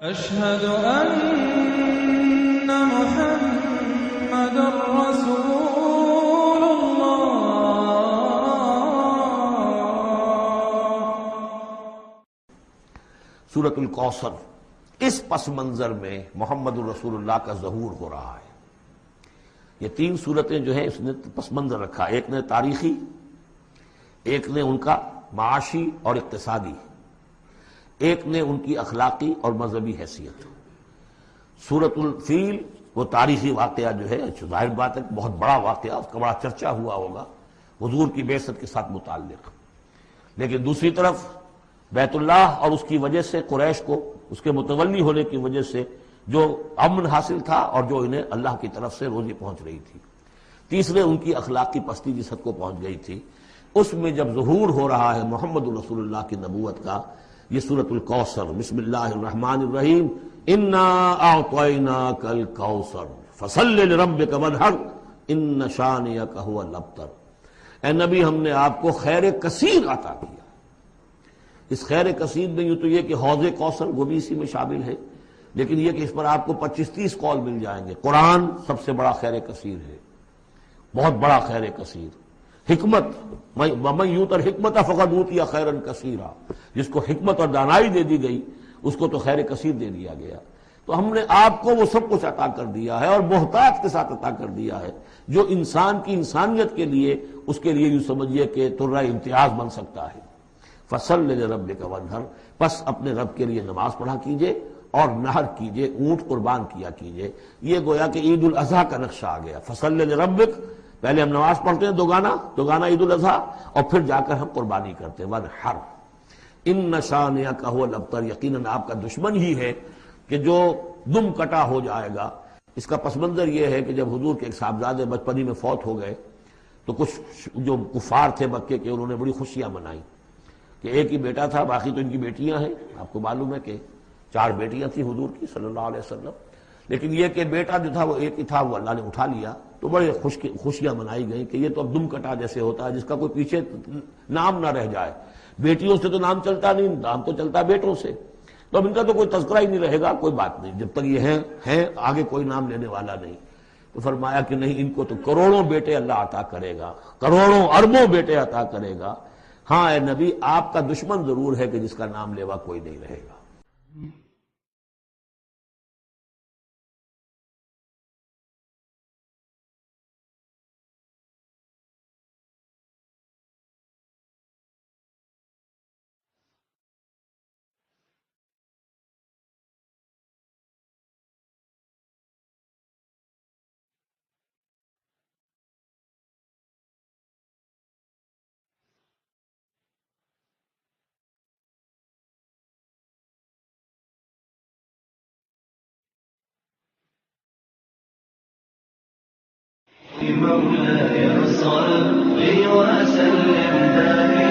أشهد أن محمد رسول الله۔ سورۃ الکوثر، اس پس منظر میں محمد الرسول اللہ کا ظہور ہو رہا ہے۔ یہ تین صورتیں جو ہیں اس نے پس منظر رکھا، ایک نے تاریخی، ایک نے ان کا معاشی اور اقتصادی، ایک نے ان کی اخلاقی اور مذہبی حیثیت۔ سورۃ الفیل وہ تاریخی واقعہ جو ہے، ظاہر بات ہے بہت بڑا واقعہ، اس کا بڑا چرچا ہوا ہوگا حضور کی بعثت کے ساتھ متعلق، لیکن دوسری طرف بیت اللہ اور اس کی وجہ سے قریش کو اس کے متولی ہونے کی وجہ سے جو امن حاصل تھا اور جو انہیں اللہ کی طرف سے روزی پہنچ رہی تھی۔ تیسرے ان کی اخلاقی پستی جس حد کو پہنچ گئی تھی، اس میں جب ظہور ہو رہا ہے محمد رسول اللہ کی نبوت کا، یہ سورۃ الکوثر، بسم اللہ الرحمن الرحیم، انا اعطیناک الکوثر فصل لربک وانحر ان شانئک ھو الابتر۔ اے نبی، ہم نے آپ کو خیر کثیر عطا کیا۔ اس خیر کثیر میں یوں تو یہ کہ حوض کوثر وہ بھی اسی میں شامل ہے، لیکن یہ کہ اس پر آپ کو 25-30 قول مل جائیں گے۔ قرآن سب سے بڑا خیر کثیر ہے، بہت بڑا خیر کثیر۔ حکمت، ومن یؤت الحکمت فقد اوتی خیرا کثیرا، جس کو حکمت اور دانائی دے دی گئی اس کو تو خیر کثیر دے دیا گیا۔ تو ہم نے آپ کو وہ سب کچھ عطا کر دیا ہے اور محتاج کے ساتھ عطا کر دیا ہے، جو انسان کی انسانیت کے لیے، اس کے لیے یوں سمجھیے کہ ترہ امتیاز بن سکتا ہے۔ فصل لربک وانحر، پس اپنے رب کے لیے نماز پڑھا کیجئے اور نحر کیجئے، اونٹ قربان کیا کیجئے۔ یہ گویا کہ عید الاضحیٰ کا نقشہ آ گیا۔ فصل لربک، پہلے ہم نماز پڑھتے ہیں دوگانا عید الاضحیٰ، اور پھر جا کر ہم قربانی کرتے ہیں وانحر ان شانئک ھو الابتر، یقیناً آپ کا دشمن ہی ہے کہ جو دم کٹا ہو جائے گا۔ اس کا پس منظر یہ ہے کہ جب حضور کے ایک صاحبزادے بچپنی میں فوت ہو گئے تو کچھ جو کفار تھے مکے کے، انہوں نے بڑی خوشیاں منائیں کہ ایک ہی بیٹا تھا، باقی تو ان کی بیٹیاں ہیں۔ آپ کو معلوم ہے کہ 4 بیٹیاں تھیں حضور کی صلی اللہ علیہ وسلم، لیکن یہ کہ بیٹا جو تھا وہ ایک ہی تھا، وہ اللہ نے اٹھا لیا، تو بڑے خوشیاں منائی گئیں کہ یہ تو اب دم کٹا جیسے ہوتا ہے جس کا کوئی پیچھے نام نہ رہ جائے۔ بیٹیوں سے تو نام چلتا نہیں، نام تو چلتا بیٹوں سے، تو اب ان کا تو کوئی تذکرہ ہی نہیں رہے گا، کوئی بات نہیں، جب تک یہ ہیں آگے کوئی نام لینے والا نہیں۔ تو فرمایا کہ نہیں، ان کو تو کروڑوں بیٹے اللہ عطا کرے گا، کروڑوں اربوں بیٹے عطا کرے گا۔ ہاں اے نبی، آپ کا دشمن ضرور ہے کہ جس کا نام لیوا کوئی نہیں رہے گا۔ مولاي صل وسلم دائما